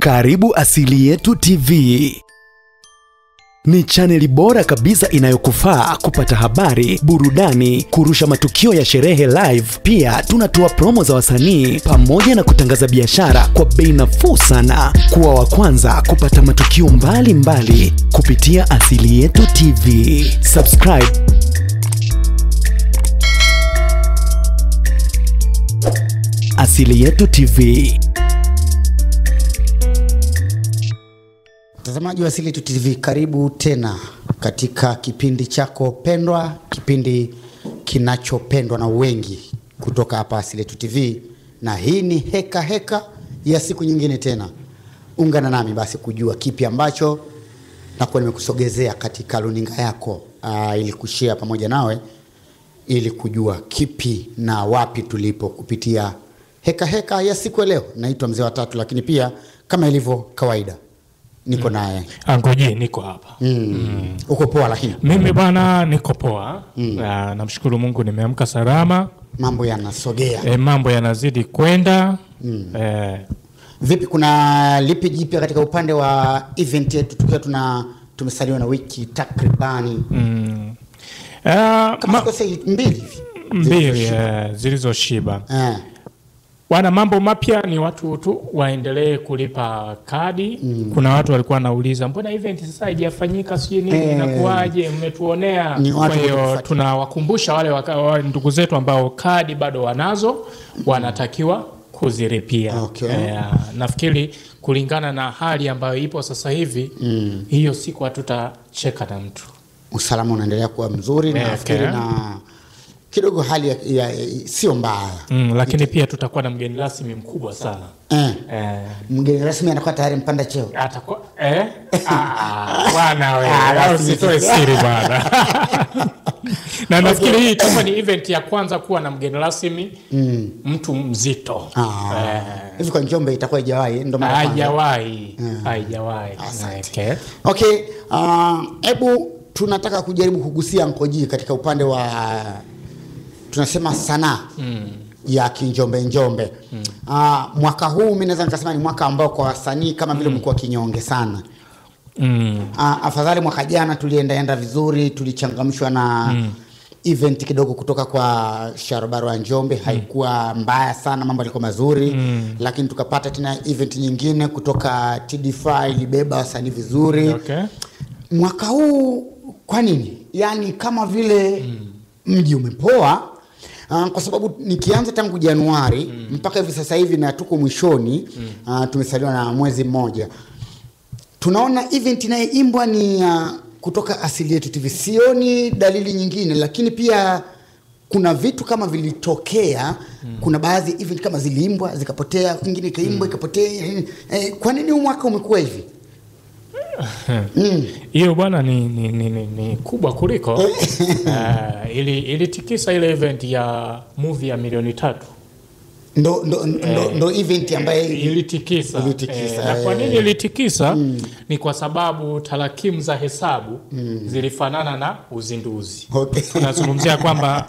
Karibu Asili Yetu TV. Ni chaneli bora kabisa inayokufaa kupata habari, burudani, kurusha matukio ya sherehe live. Pia tunatoa promo za wasanii pamoja na kutangaza biashara kwa bei nafuu sana. Kuwa wa kwanza kupata matukio mbalimbali kupitia Asili Yetu TV. Subscribe. Asili Yetu TV. Mtazamaji wa Asili Yetu TV, karibu tena katika kipindi chako pendwa, kipindi kinachopendwa na wengi kutoka hapa Asili Yetu TV, na hii ni heka heka ya siku nyingine tena. Ungana nami basi kujua kipi ambacho nakuwa nimekusogezea katika runinga yako ili kushare pamoja nawe, ili kujua kipi na wapi tulipo kupitia heka heka ya siku leo. Naitwa Mzee wa Tatu, lakini pia kama ilivyo kawaida niko naye Angoje, niko hapa. Uko poa? Lakini mimi bwana niko poa. Namshukuru Mungu nimeamka salama. Mambo yanasogea. Mambo yanazidi kwenda. Vipi, kuna lipi jipya katika upande wa event yetu tukiwa tumesaliwa na wiki takribani kama mbili zilizoshiba. Wana mambo mapya ni watu tu waendelee kulipa kadi. Kuna watu walikuwa wanauliza mbona event sasa haijafanyika, sije nini inakuaje, mmetuonea. Kwa hiyo tunawakumbusha wale ndugu zetu ambao kadi bado wanazo, wanatakiwa kuzilipia. Nafikiri kulingana na hali ambayo ipo sasa hivi, hiyo siku hatutacheka na mtu. Usalama unaendelea kuwa mzuri na nafikiri na kidogo hali ya sio mbaya. Lakini pia tutakuwa na mgeni rasmi mkubwa sana. Mgeni rasmi anakuwa tayari mpanda cheo. Atakuwa bwana wewe, usitoe siri bwana. Na nafikiri hii itakuwa ni event ya kwanza kuwa na mgeni rasmi mtu mzito. Hivi kwa Njombe itakuwa haijawahi, ndio maana haijawahi. Okay, hebu tunataka kujaribu kugusia Ankoji katika upande wa tunasema sanaa ya Njombe. Mwaka huu mimi naweza nikasema ni mwaka ambao kwa wasanii kama vile mko kinyonge sana. Afadhali mwaka jana tulienda vizuri, tulichangamshwa na event kidogo kutoka kwa Sharobaro wa Njombe. Haikuwa mbaya sana, mambo yalikuwa mazuri. Lakini tukapata tena event nyingine kutoka TD5, ilibeba wasanii vizuri. Mwaka huu kwa nini? Yani kama vile mji umepoa. Kwa sababu nikianza tangu Januari mpaka hivi sasa hivi na tuko mwishoni, tumesaliwa na mwezi mmoja. Tunaona event inayoimbwa ni kutoka Asili Yetu TV. Sioni dalili nyingine, lakini pia kuna vitu kama vilitokea. Kuna baadhi event kama ziliimbwa zikapotea, nyingine ikaimbwa ikapotea. Kwa nini mwaka umekuwa hivi? Hiyo bwana ni kubwa kuliko. Ilitikisa ile event ya movie ya milioni 3. Ndo event ambayo ilitikisa. Na kwa nini ilitikisa? Ni kwa sababu tarakimu za hesabu zilifanana na uzinduzi. Tunazungumzia kwamba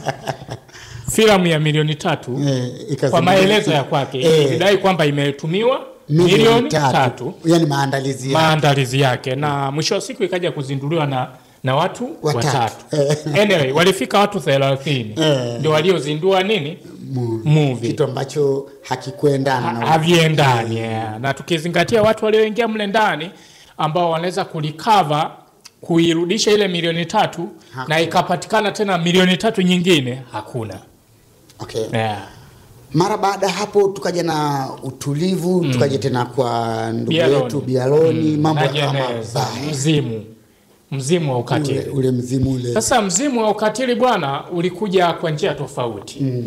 filamu ya milioni 3 kwa maelezo ya kwake ilidai kwamba imetumiwa milioni 3, yani maandalizi yake, na mwisho wa siku ikaja kuzinduliwa na watu watatu. Anyway, walifika watu 30 ndio waliozindua nini movie, kitu ambacho haviendani. Na tukizingatia watu walioingia mle ndani ambao wanaweza kulikava kuirudisha ile milioni 3 na ikapatikana tena milioni 3 nyingine, hakuna. Mara baada hapo tukaja na utulivu, tukaja tena kwa ndugu yetu Bialoni, mambo kama mzimu wa ukatili. Ule mzimu ule. Sasa mzimu wa ukatili bwana ulikuja kwa njia tofauti.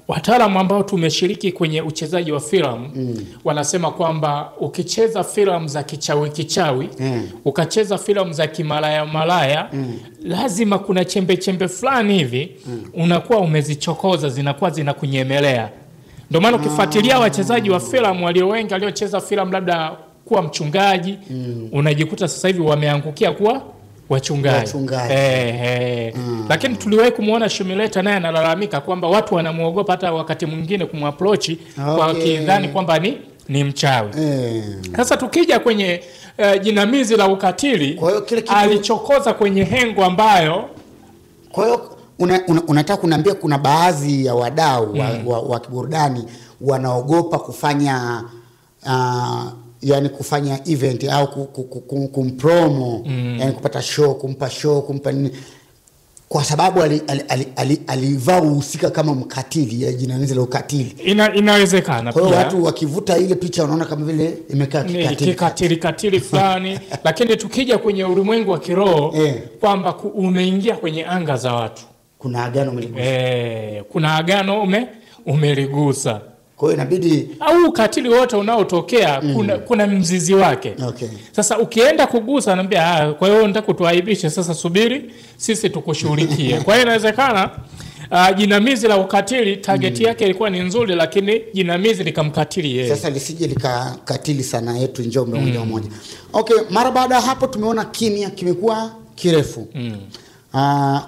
Wataalamu ambao tumeshiriki kwenye uchezaji wa filamu wanasema kwamba ukicheza filamu za kichawi ukacheza filamu za kimalaya lazima kuna chembe fulani hivi unakuwa umezichokoza, zinakuwa zinakunyemelea. Ndio maana ukifuatilia wachezaji wa filamu walio wengi waliocheza filamu labda kuwa mchungaji, unajikuta sasa hivi wameangukia kuwa wachungaji. Lakini tuliwahi kumuona Shumileta naye analalamika kwamba watu wanamuogopa hata wakati mwingine kumapproach kwa kidhani kwamba ni ni mchawi. Sasa tukija kwenye jinamizi la ukatili, kwa hiyo kile kitu alichokoza kwenye hengo ambayo, kwa hiyo unataka kuniambia kuna baadhi ya wadau wa kiburudani wanaogopa kufanya yani kufanya event au kumpromo, yani kupata show, kumpa nini, kwa sababu alivaa uhusika kama mkatili, ya jinamizi la ukatili. Inawezekana pia. Kwa hiyo watu wakivuta ile picha wanaona kama vile imekaa kikatili fulani. Lakini tukija kwenye ulimwengu wa kiroho, kwamba umeingia kwenye anga za watu, kuna agano umeligusa. Kuna agano umeligusa. Kwa hiyo inabidi, au ukatili wote unaotokea kuna mzizi wake. Sasa ukienda kugusa, anambia kwa hiyo nataka kutuaibisha, sasa subiri sisi tukushughulikie. Kwa hiyo inawezekana jinamizi la ukatili target yake ilikuwa ni nzuri, lakini jinamizi likamkatili yeye. Sasa lisije likakatili sana yetu Njombe moja. Mara baada hapo tumeona kimya kimekuwa kirefu.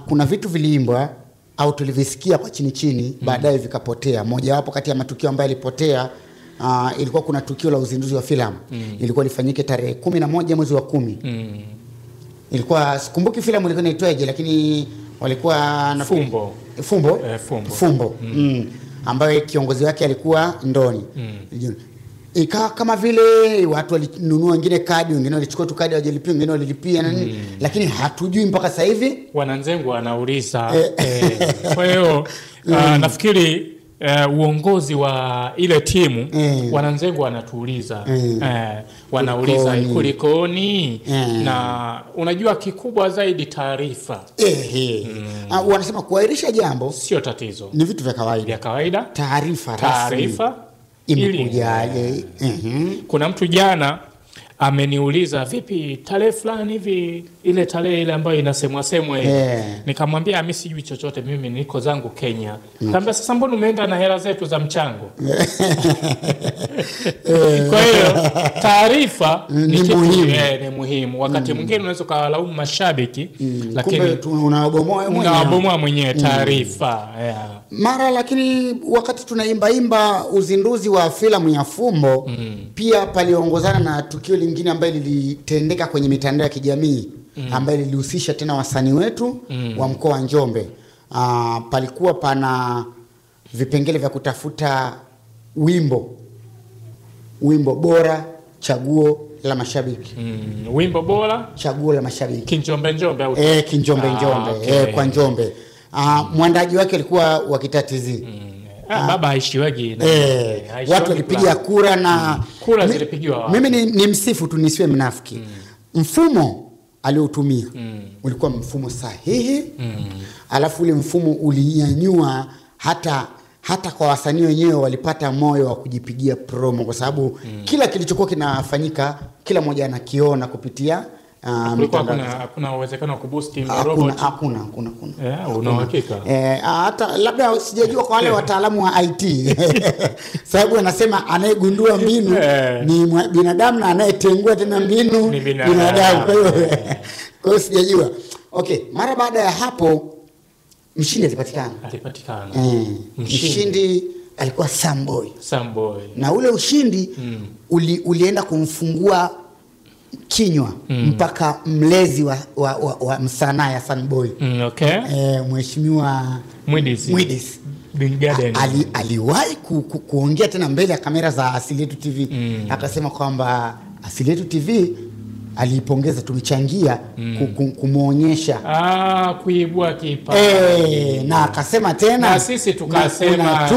Kuna vitu viliimbwa au tulivisikia kwa chini baadaye vikapotea. Moja wapo kati ya matukio ambayo yalipotea, ilikuwa kuna tukio la uzinduzi wa filamu. Ilikuwa lifanyike tarehe 11 mwezi wa 10. Ilikuwa sikumbuki filamu ilikuwa inaitwaje, lakini walikuwa na Fumbo. Ambayo kiongozi wake alikuwa Ndoni. Ikawa kama vile watu walinunua wengine kadi, wengine walichukua tu kadi hawajalipia, wengine walilipia lakini hatujui mpaka sasa hivi. Wananzengu wanauliza. Kwa hiyo nafikiri uongozi wa ile timu, Wananzengu wanatuuliza, wanauliza kulikoni. Na unajua kikubwa zaidi taarifa. Wanasema kuahirisha jambo sio tatizo, ni vitu vya kawaida. Taarifa imekujaje? Kuna mtu jana ameniuliza, vipi tarehe fulani hivi, ile tarehe ile ambayo inasemwa nikamwambia mimi sijui chochote, mimi niko zangu Kenya. Kaambia sasa mbona umeenda na hela zetu za mchango? Kwa hiyo taarifa ni muhimu. Wakati mwingine unaweza kulaumu mashabiki, lakini unabomoa mwenyewe taarifa. Mara lakini wakati tunaimba uzinduzi wa filamu ya Fumbo, pia paliongozana na tukio lingine ambalo lilitendeka kwenye mitandao ya kijamii, ambayo lilihusisha tena wasanii wetu wa mkoa wa Njombe. Palikuwa pana vipengele vya kutafuta wimbo bora chaguo la mashabiki. Wimbo bora chaguo la mashabiki Kinjombe au Kinjombe kwa Njombe. Mwandaji wake alikuwa wa Kitatizi. Baba haishiwagi watu walipiga kura na kura zilipigiwa. Mimi ni msifu tu, nisiwe mnafiki. Mfumo aliotumia ulikuwa mfumo sahihi. Alafu ule mfumo ulinyanyua hata kwa wasanii wenyewe walipata moyo wa kujipigia promo, kwa sababu kila kilichokuwa kinafanyika kila mmoja anakiona kupitia kuna uwezekano wa kuboost robot. Hakuna. Una uhakika? Hata labda sijajua kwa wale wataalamu wa IT. Sababu anasema anayegundua mbinu ni binadamu na anayetengua tena mbinu ni binadamu. Kwa hiyo sijajua. Mara baada ya hapo mshindi alipatikana. Mshindi alikuwa Samboy. Na ule ushindi ulienda kumfungua kinywa mpaka mlezi wa msanaa ya Sunboy. Mheshimiwa Mwidis aliwahi kuongea tena mbele ya kamera za Asili Yetu TV. Akasema kwamba Asili Yetu TV alipongeza, tumechangia kumuonyesha kuibua kipa. Na akasema tena na sisi tukasema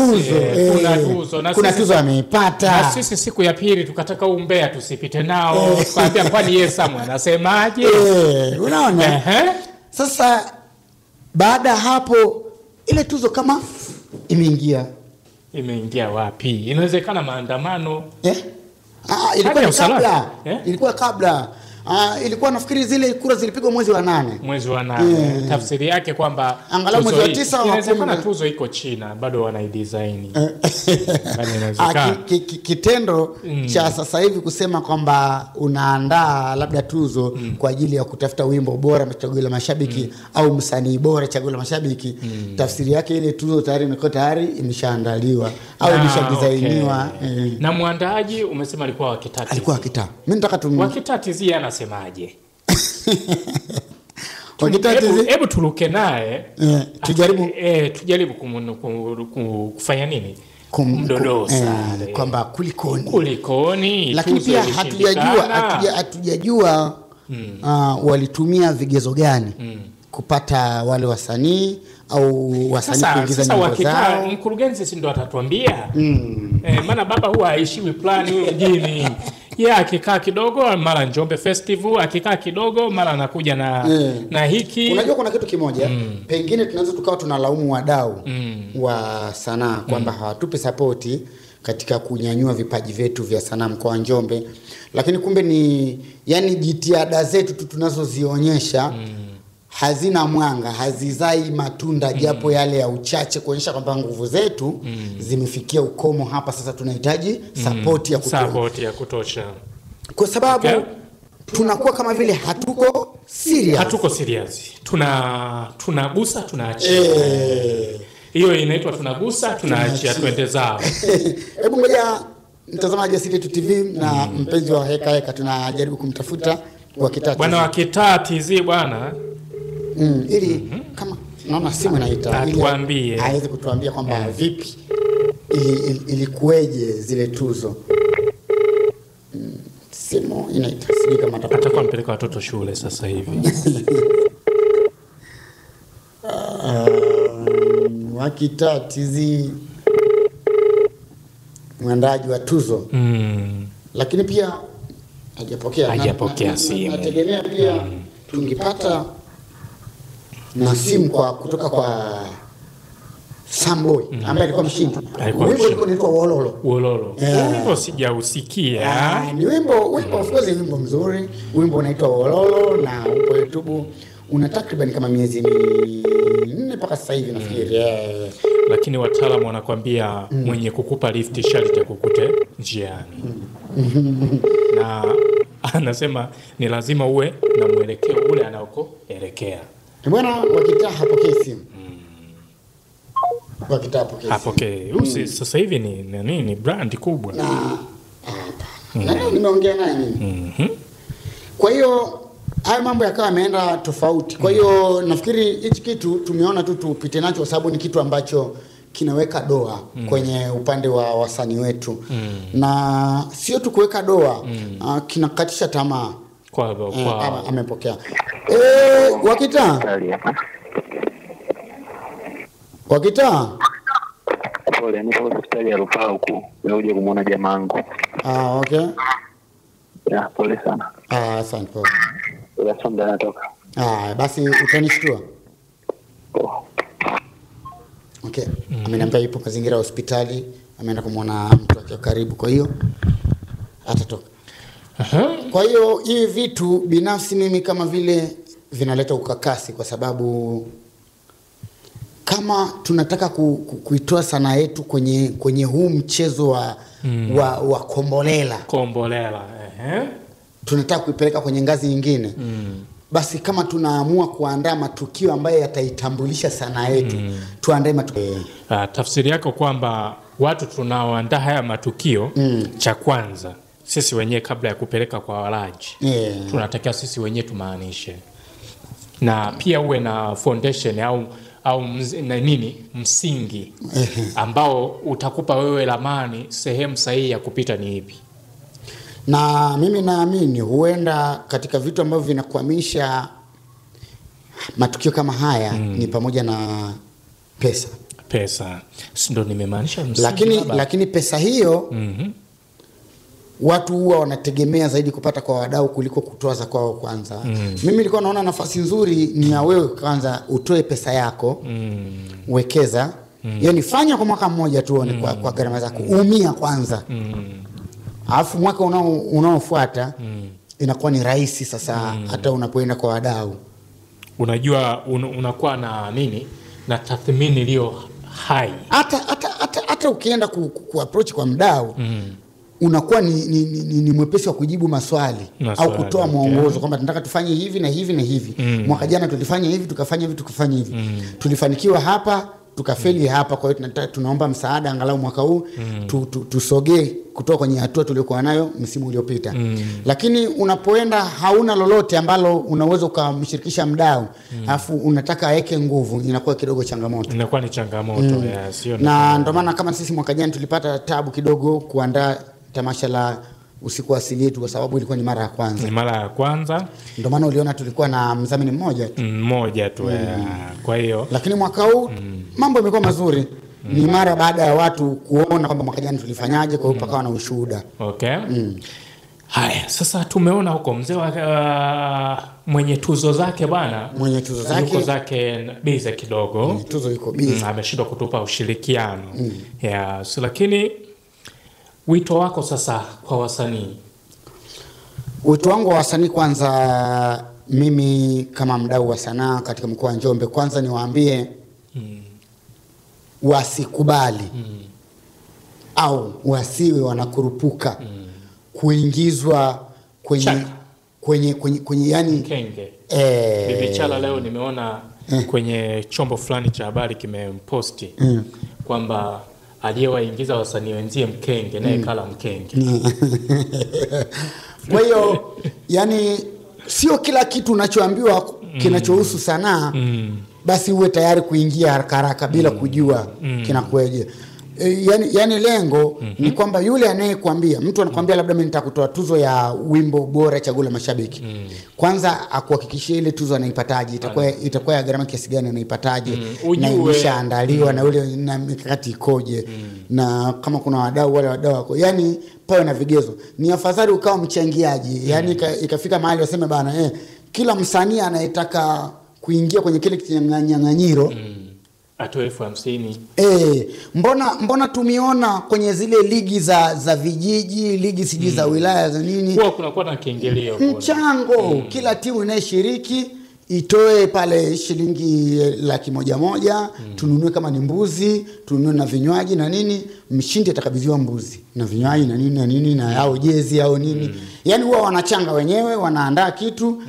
kuna tuzo ameipata. Na sisi siku ya pili tukataka umbea tusipite nao. Kwambia kwani yeye Samuel anasemaje? Unaona? Sasa baada hapo ile tuzo kama imeingia wapi? Inawezekana maandamano. Ilikuwa kabla. ilikuwa nafikiri zile kura zilipigwa mwezi wa 8. Mwezi wa 8. Tafsiri yake kwamba angalau mwezi wa 9 inawezekana tuzo iko China bado wanaidesign. Kitendo cha sasa hivi kusema kwamba unaandaa labda tuzo kwa ajili ya kutafuta wimbo bora chaguo la mashabiki au msanii bora chaguo la mashabiki, tafsiri yake ile tuzo tayari imeshaandaliwa au imeshadesigniwa. Na muandaaji umesema alikuwa Wakitati. Alikuwa Wakitati. Mimi nataka Wakitati zia anasemaje? Wakitati hebu tuluke naye tujaribu kufanya nini? Kumdodosa kwamba kulikoni, lakini pia hatujajua walitumia vigezo gani kupata wale wasanii au wasanii kuingiza nyimbo zao. Mkurugenzi si ndo atatuambia. Maana baba huwa haishiwi plan huyo mjini. Akikaa kidogo mara Njombe Festival, akikaa kidogo mara anakuja na hiki. Unajua kuna kitu kimoja, pengine tunaweza tukawa tunalaumu wadau wa sanaa kwamba hawatupi support katika kunyanyua vipaji vyetu vya sanaa mkoa wa Njombe, lakini kumbe ni yani jitihada zetu tu tunazozionyesha hazina mwanga, hazizai matunda japo yale ya uchache, kuonyesha kwamba nguvu zetu zimefikia ukomo hapa. Sasa tunahitaji support ya kutosha. Kwa sababu tunakuwa kama vile hatuko serious. Tunagusa tunaachia. Hiyo inaitwa tunagusa tunaachia, twende zao. Hebu ngoja mtazamaji wa City TV na mpenzi wa heka tunajaribu kumtafuta Wakitati. Bwana Wakitati bwana. Ili kama naona simu inaita atuambie, aweze kutuambia kwamba vipi ilikueje zile tuzo. Simu inaita, sijui kama atakuwa mpeleka watoto shule sasa hivi. Wakitati mwandaji wa tuzo. Lakini pia hajapokea simu. Nategemea pia tungipata na simu kutoka kwa Samboy ambaye alikuwa mshindi. Wimbo unaitwa Wololo. Wimbo sijausikia. Ni wimbo of course wimbo mzuri. Wimbo unaitwa Wololo na upo YouTube. Una takriban kama miezi 4 mpaka sasa hivi nafikiri. Lakini wataalamu wanakuambia mwenye kukupa lift sharti kukute njiani. Na anasema ni lazima uwe na mwelekeo ule anakoelekea. Bwana Wakitati hapokee simu. Wakitati hapokee. Sasa hivi ni brand kubwa. Na nimeongea naye mimi. Kwa hiyo haya mambo yakawa yameenda tofauti. Kwa hiyo nafikiri hichi kitu tumeona tu tupite nacho kwa sababu ni kitu ambacho kinaweka doa kwenye upande wa wasanii wetu. Na sio tu kuweka doa, kinakatisha tamaa. Amepokea. Wakitati. Pole, niko hospitali ya rufaa huko. Nimekuja kumuona jamaa wangu. Okay. Pole sana. Asante pole. Unasonda natoka. Basi utanishtua. Okay. Ameniambia yupo mazingira ya hospitali, ameenda kumuona mtu wake karibu, kwa hiyo atatoka. Kwa hiyo hivi vitu binafsi mimi kama vile vinaleta ukakasi, kwa sababu kama tunataka kuitoa sanaa yetu kwenye huu mchezo wa kombolela. Tunataka kuipeleka kwenye ngazi nyingine. Basi kama tunaamua kuandaa matukio ambayo yataitambulisha sanaa yetu, tuandae matukio. Tafsiri yako kwamba watu tunaoandaa haya matukio, cha kwanza sisi wenyewe kabla ya kupeleka kwa walaji, tunatakiwa sisi wenyewe tumaanishe. Na pia uwe na foundation au msingi ambao utakupa wewe lamani sehemu sahihi ya kupita ni ipi. Na mimi naamini huenda katika vitu ambavyo vinakwamisha matukio kama haya ni pamoja na pesa. Ndio nimemaanisha msingi. Lakini pesa hiyo watu huwa wanategemea zaidi kupata kwa wadau kuliko kutoa za kwao kwanza. Mimi nilikuwa naona nafasi nzuri ni ya wewe kwanza utoe pesa yako, wekeza. Yaani fanya kwa mwaka mmoja tu uone kwa gharama zako. Umia kwanza. Alafu mwaka unaofuata inakuwa ni rahisi sasa hata unapoenda kwa wadau. Unajua unakuwa na nini? Na tathmini iliyo hai. Hata ukienda approach kwa mdau unakuwa ni mwepesi wa kujibu maswali au kutoa mwongozo kwamba tunataka tufanye hivi na hivi na hivi. Mwaka jana tulifanya hivi, tukafanya hivi. Tulifanikiwa hapa, tukafeli hapa, kwa hiyo tunaomba msaada angalau mwaka huu tusogee kutoka kwenye hatua tuliyokuwa nayo msimu uliopita. Lakini unapoenda hauna lolote ambalo unaweza kumshirikisha mdau, alafu unataka aweke nguvu, inakuwa kidogo changamoto. Inakuwa ni changamoto sio. Na ndio maana kama sisi mwaka jana tulipata tabu kidogo kuandaa tamasha la usiku wa asili yetu, kwa sababu ilikuwa ni mara ya kwanza. Ni mara ya kwanza. Ndio maana uliona tulikuwa na mdhamini mmoja tu. Kwa hiyo lakini mwaka huu mambo yamekuwa mazuri. Ni mara baada ya watu kuona kwamba mwaka jana tulifanyaje, kwa hiyo pakawa na ushuhuda. Okay. Haya, sasa tumeona huko mzee mwenye tuzo zake bwana. Mwenye tuzo zake yuko zake busy kidogo. Mwenye tuzo yuko busy. Ameshindwa kutupa ushirikiano. Lakini wito wako sasa kwa wasanii? Wito wangu wa wasanii, kwanza mimi kama mdau wa sanaa katika mkoa wa Njombe, kwanza niwaambie wasikubali au wasiwe wanakurupuka kuingizwa kwenye yani mkenge. Bibi Chala leo nimeona kwenye chombo fulani cha habari kimemposti kwamba aliyewaingiza wasanii wenzie mkenge naye kala mkenge. Kwa hiyo yani sio kila kitu unachoambiwa kinachohusu sanaa basi uwe tayari kuingia haraka bila kujua kinakweje. Yani lengo ni kwamba yule anayekuambia, mtu anakuambia labda mimi nitakutoa tuzo ya wimbo bora chaguo la mashabiki. Kwanza akuhakikishie ile tuzo anaipataje, itakuwa ya gharama kiasi gani, anaipataje, na imeshaandaliwa na ule na mikakati ikoje, na kama kuna wadau wale wadau wako, yani pawe na vigezo. Ni afadhali ukawa mchangiaji, yani ikafika mahali waseme bana kila msanii anayetaka kuingia kwenye kile kinyang'anyiro atoe 50,000. Mbona tumiona kwenye zile ligi za vijiji, ligi siji za wilaya za nini, kwa kunakuwa na kiingilio mchango kila timu inayeshiriki itoe pale shilingi 100,000, tununue kama ni mbuzi, tununue na vinywaji na nini, mshindi atakabidhiwa mbuzi na vinywaji na nini na au jezi au nini. Yani huwa wanachanga wenyewe, wanaandaa kitu.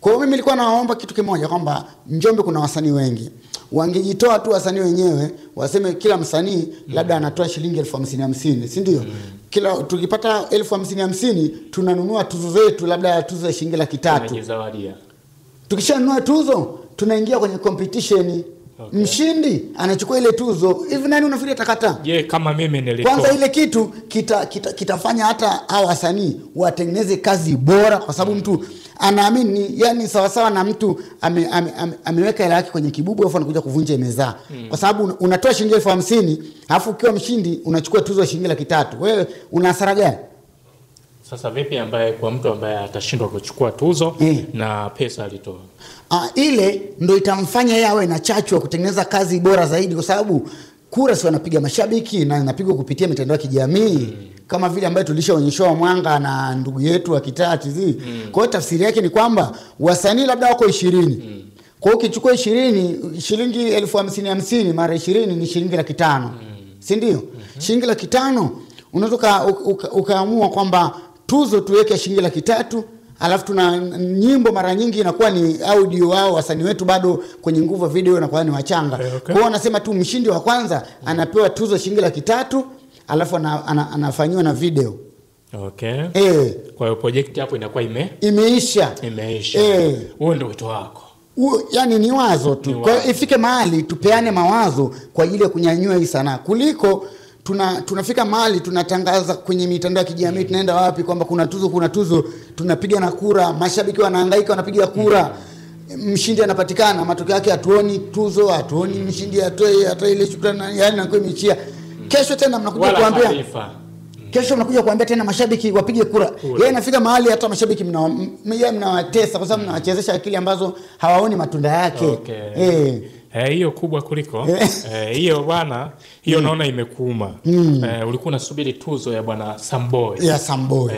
Kwa hiyo mimi nilikuwa naomba kitu kimoja kwamba Njombe kuna wasanii wengi. Wangejitoa tu wasanii wenyewe, waseme kila msanii labda anatoa shilingi 50,000, si ndio? Kila tukipata 50,000 tunanunua tuzo zetu, labda tuzo ya shilingi 300,000. Tunajizawadia. Tukishanunua tuzo tunaingia kwenye competition. Mshindi anachukua ile tuzo. Hivi nani unafikiri atakata? Kama mimi nilikuwa. Kwanza ile kitu kitafanya hata hao wasanii watengeneze kazi bora, kwa sababu mtu anaamini, yani sawa na mtu ameweka hela yake kwenye kibubu alafu anakuja kuvunja meza. Kwa sababu unatoa shilingi 50,000 alafu ukiwa mshindi unachukua tuzo ya shilingi 300,000. Wewe una hasara gani? Sasa vipi kwa mtu ambaye atashindwa kuchukua tuzo na pesa alitoa? Ile ndio itamfanya yeye awe na chachu ya kutengeneza kazi bora zaidi, kwa sababu kura si wanapiga mashabiki na inapigwa kupitia mitandao ya kijamii. Kama vile ambaye tulishaonyeshwa Mwanga na ndugu yetu wa Kitati hizi. Kwa hiyo tafsiri yake ni kwamba wasanii labda wako 20. Kwa hiyo ukichukua 20 shilingi 50,000 mara 20 ni shilingi 500,000. Si ndio? Shilingi 500,000 unaweza ukaamua kwamba tuzo tuweke shilingi 300,000, alafu tuna nyimbo mara nyingi inakuwa ni audio wao wasanii wetu bado kwenye nguvu video inakuwa ni wachanga. Kwa hiyo wanasema tu mshindi wa kwanza anapewa tuzo shilingi 300,000, alafu anafanywa na video. Kwa hiyo project hapo inakuwa imeisha. Huo ndio wito wako. Yani ni wazo tu. Kwa hiyo ifike mahali tupeane mawazo kwa ajili ya kunyanyua hii sanaa, kuliko tunafika mahali tunatangaza kwenye mitandao ya kijamii tunaenda wapi kwamba kuna tuzo, tunapiga na kura, mashabiki wanahangaika wanapiga kura, mshindi anapatikana, matokeo yake hatuoni tuzo, hatuoni mshindi atoe ile shukrani, yani nakuwa imechia. Kesho tena mnakuja kuambia tena mashabiki wapige kura. Yeye inafika mahali hata mashabiki mnawatesa kwa sababu mnawachezesha akili ambazo hawaoni matunda yake. Hiyo kubwa kuliko hiyo bwana, hiyo naona imekuuma. Ulikuwa unasubiri tuzo ya bwana Samboy. Samboy.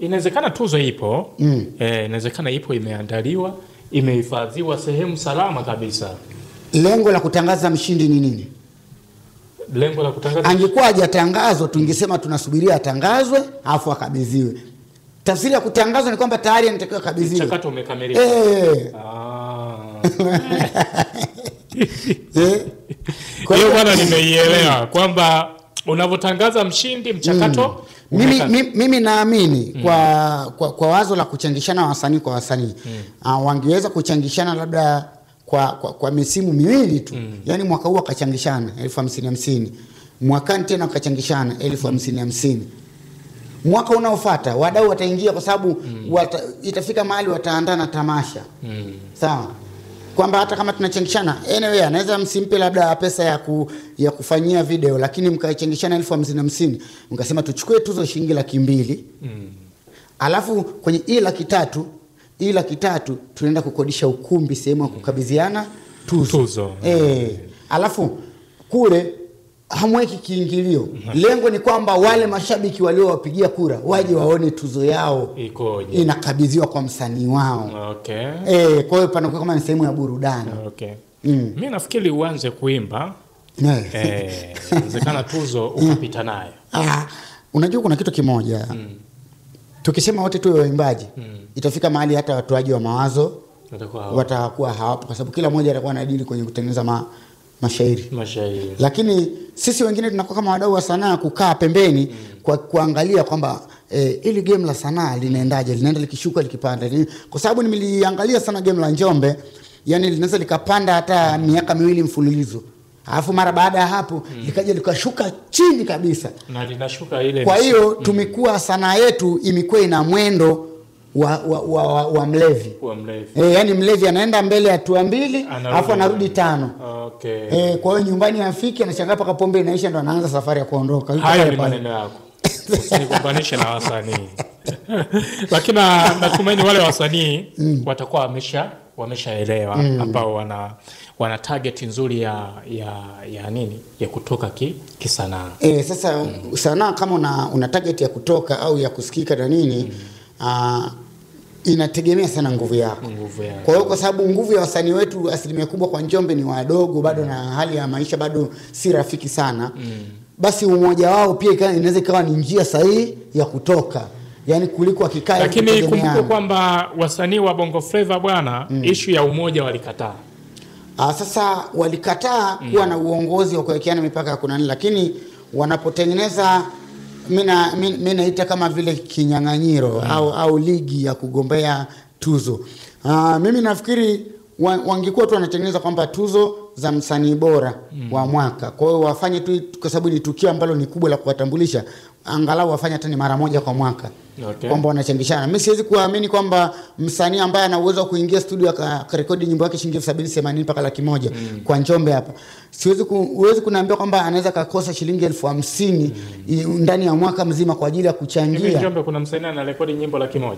inawezekana tuzo ipo. Inawezekana ipo, imeandaliwa, imehifadhiwa sehemu salama kabisa. Lengo la kutangaza mshindi ni nini? Lengo la kutangaza, angekuwa hajatangazwa tungesema tunasubiria atangazwe afu akabidhiwe. Tafsiri ya kutangazwa ni kwamba tayari anatakiwa kabidhiwe. Mchakato umekamilika. Kwa hiyo bwana, nimeielewa kwamba unavyotangaza mshindi mchakato. Mimi naamini kwa wazo la kuchangishana wasanii kwa wasanii, wangeweza kuchangishana labda kwa misimu miwili tu. Yani mwaka huu akachangishana 50,050, mwakani tena akachangishana 50,050. Mwaka unaofuata wadau wataingia, kwa sababu itafika mahali wataandaa na tamasha. Sawa, kwamba hata kama tunachangishana anyway, anaweza msimpe labda pesa ya kufanyia video, lakini mkachangishana 50,050, mkasema tuchukue tuzo shilingi 200,000. Alafu kwenye hii 300,000 tunaenda kukodisha ukumbi, sehemu ya kukabidhiana tuzo. Alafu kule hamweki kiingilio. Lengo ni kwamba wale mashabiki waliowapigia kura waje waone tuzo yao ikoje, inakabidhiwa kwa msanii wao. Kwa hiyo panakuwa kama ni sehemu ya burudani. Mimi nafikiri uanze kuimba. Inawezekana tuzo ukapita nayo. Unajua kuna kitu kimoja. Tukisema wote tuwe waimbaji, itafika mahali hata watoaji wa mawazo watakuwa hawapo, kwa sababu kila mmoja atakuwa anadili kwenye kutengeneza mashairi. Lakini sisi wengine tunakuwa kama wadau wa sanaa, kukaa pembeni kuangalia kwamba ili game la sanaa linaendaje, linaenda likishuka likipanda. Kwa sababu nimeliangalia sana game la Njombe, yani linaweza likapanda hata miaka 2 mfululizo. Alafu mara baada ya hapo likaja likashuka chini kabisa. Na linashuka ile. Kwa hiyo tumekuwa sanaa yetu imekuwa ina mwendo wa mlevi. Yani mlevi anaenda mbele hatua 2, alafu anarudi 5. Kwa hiyo nyumbani afiki anashangaa paka pombe inaisha, ndo anaanza safari ya kuondoka. Hayo ni maneno yako. Usinikubalishe na wasanii. Lakini natumaini wale wasanii watakuwa wameshaelewa ambao wana target nzuri ya nini, ya kutoka kisanaa. Sasa sanaa kama una target ya kutoka au ya kusikika na nini, inategemea sana nguvu yako. Kwa hiyo kwa sababu nguvu ya wasanii wetu asilimia kubwa kwa Njombe ni wadogo bado, na hali ya maisha bado si rafiki sana, basi umoja wao pia inaweza ikawa ni njia sahihi ya kutoka, yani kuliko akikaa. Lakini kumbuka kwamba wasanii wa Bongo Flava bwana, issue ya umoja walikataa. Sasa walikataa kuwa na uongozi wa kuwekeana mipaka ya kunani, lakini wanapotengeneza mimi naita kama vile kinyang'anyiro au ligi ya kugombea tuzo. Mimi nafikiri wangekuwa tu wanatengeneza kwamba tuzo za msanii bora wa mwaka. Kwa hiyo wafanye tu, kwa sababu ni tukio ambalo ni kubwa la kuwatambulisha, angalau wafanye hata ni mara moja kwa mwaka. Kwamba wanachangishana. Mimi siwezi kuamini kwamba msanii ambaye ana uwezo wa kuingia studio akarekodi nyimbo yake shilingi 70,000 mpaka 100,000 kwa Njombe hapa, huwezi kuniambia kwamba anaweza kukosa shilingi 50,000 ndani ya mwaka mzima kwa ajili ya kuchangia. Njombe kuna msanii anarekodi nyimbo 100,000.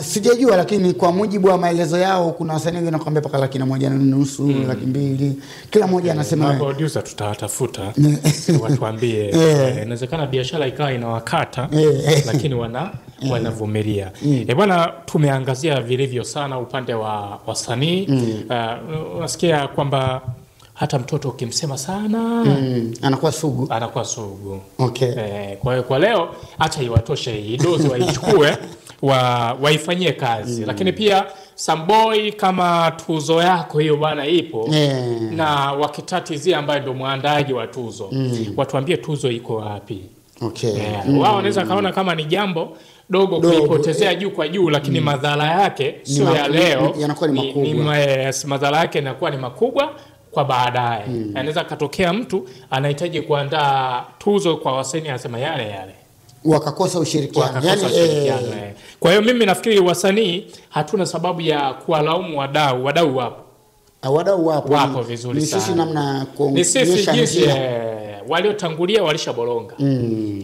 Sijajua, lakini kwa mujibu wa maelezo yao kuna wasanii wengine wanakuambia mpaka 1,150,000, 200,000. Kila mmoja anasema. Producer tutawatafuta watuambie. Inawezekana biashara ikawa inawakata, lakini wanavumilia. Bwana, tumeangazia vilivyo sana upande wa wasanii. Unasikia kwamba hata mtoto ukimsema sana anakuwa sugu. Kwa hiyo kwa leo acha iwatoshe hii dozi waichukue waifanyie kazi. Lakini pia Samboy, kama tuzo yako hiyo bwana ipo, na Wakitatizia ambaye ndo muandaaji wa tuzo, watuambie tuzo iko wapi. Wao wanaweza kaona kama ni jambo dogo kuipotezea juu kwa juu, lakini madhara yake sio ya leo, yanakuwa ni makubwa. Madhara yake yanakuwa ni makubwa kwa baadaye. Anaweza katokea mtu anahitaji kuandaa tuzo kwa wasanii, anasema yale wakakosa ushirikiano. Kwa hiyo mimi nafikiri wasanii hatuna sababu ya kuwalaumu wadau. Wadau wapo vizuri sana. Sisi namna kuonyesha waliotangulia walishaboronga.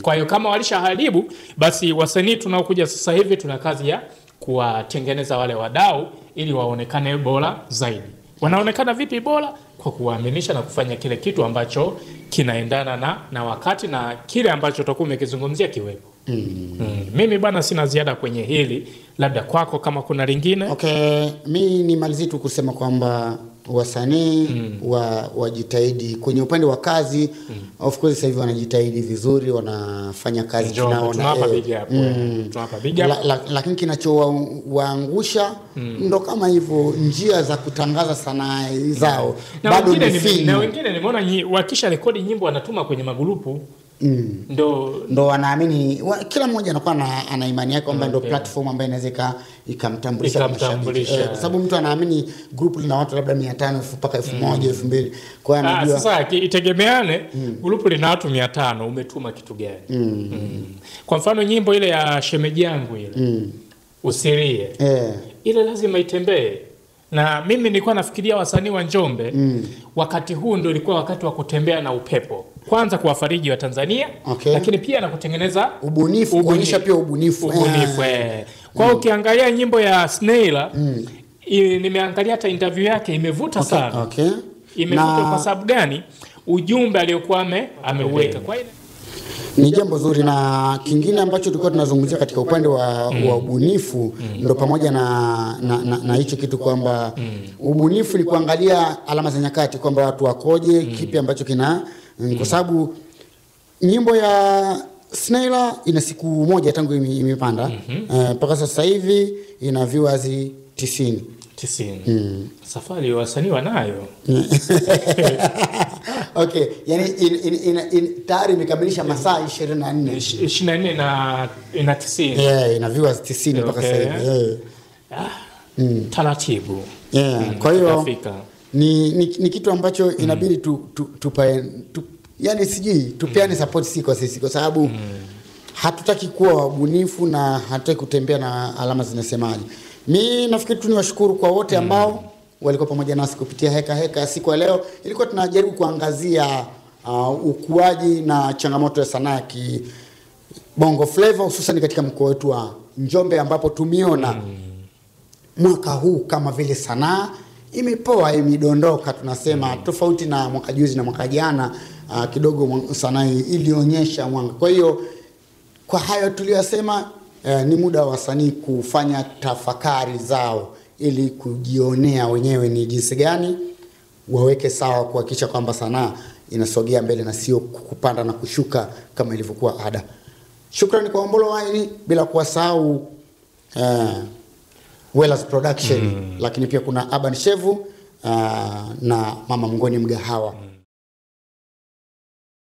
Kwa hiyo kama walishaharibu, basi wasanii tunaokuja sasa hivi tuna kazi ya kuwatengeneza wale wadau ili waonekane bora zaidi. Wanaonekana vipi bora? Kwa kuwaaminisha na kufanya kile kitu ambacho kinaendana na wakati na kile ambacho tutakuwa umekizungumzia kiwepo. Mimi bwana sina ziada kwenye hili, labda kwako kama kuna lingine. Okay, mimi nimalizie tu kusema kwamba wasanii wajitahidi kwenye upande wa kazi. Of course sasa hivi wanajitahidi vizuri, wanafanya kazi tunaona lakini kinachowaangusha ndo kama hivyo njia za kutangaza sanaa zao bado na wengine nimeona wakisha rekodi nyimbo wanatuma kwenye magrupu. Ndo wanaamini kila mmoja anakuwa ana imani yake kwamba ndo platform ambayo inaweza ikamtambulisha kwa sababu mtu anaamini group lina watu labda 500 mpaka 1000 2000 kwa hiyo anajua sasa itegemeane group lina watu 500 umetuma kitu gani. Kwa mfano nyimbo ile ya shemeji yangu ile usilie ile lazima itembee, na mimi nilikuwa nafikiria wasanii wa Njombe wakati huu ndio ilikuwa wakati wa kutembea na upepo, kwanza kuwafariji wa Tanzania lakini pia na kutengeneza ubunifu, kuonyesha pia ubunifu. Kwa ukiangalia nyimbo ya Snaila nimeangalia hata interview yake imevuta sana. Imevuta kwa sababu gani? Ujumbe aliokuwa ameuweka. Kwa hiyo ni jambo zuri, na kingine ambacho tulikuwa tunazungumzia katika upande wa ubunifu ndo pamoja na hicho kitu kwamba ubunifu ni kuangalia alama za nyakati kwamba watu wakoje, kipi ambacho kina kwa sababu nyimbo ya Snaila ina siku moja tangu imepanda mpaka sasa hivi ina viewers 90. Safari wasanii wanayo. Okay, yani tayari imekamilisha masaa 24 na ina 90. Ina viewers 90 mpaka sasa hivi. Taratibu. Kwa hiyo ni kitu ambacho inabidi yani sijui tupeane support sisi kwa sababu hatutaki kuwa wabunifu na hatutaki kutembea na alama zinasemaje. Mimi nafikiri tu niwashukuru kwa wote ambao walikuwa pamoja nasi kupitia heka siku ya leo. Ilikuwa tunajaribu kuangazia ukuaji na changamoto ya sanaa ya Bongo Flava hususan katika mkoa wetu wa Njombe, ambapo tumiona mwaka huu kama vile sanaa imepoa, imedondoka tunasema, tofauti na mwaka juzi na mwaka jana kidogo sanaa ilionyesha mwanga. Kwa hiyo kwa hayo tuliyosema ni muda wa wasanii kufanya tafakari zao ili kujionea wenyewe ni jinsi gani waweke sawa kuhakikisha kwamba sanaa inasogea mbele na sio kupanda na kushuka kama ilivyokuwa ada. Shukrani kwa Ombolo Wine, bila kuwasahau Wellers Production, lakini pia kuna Urban Shevu na Mama Mngoni Mgahawa.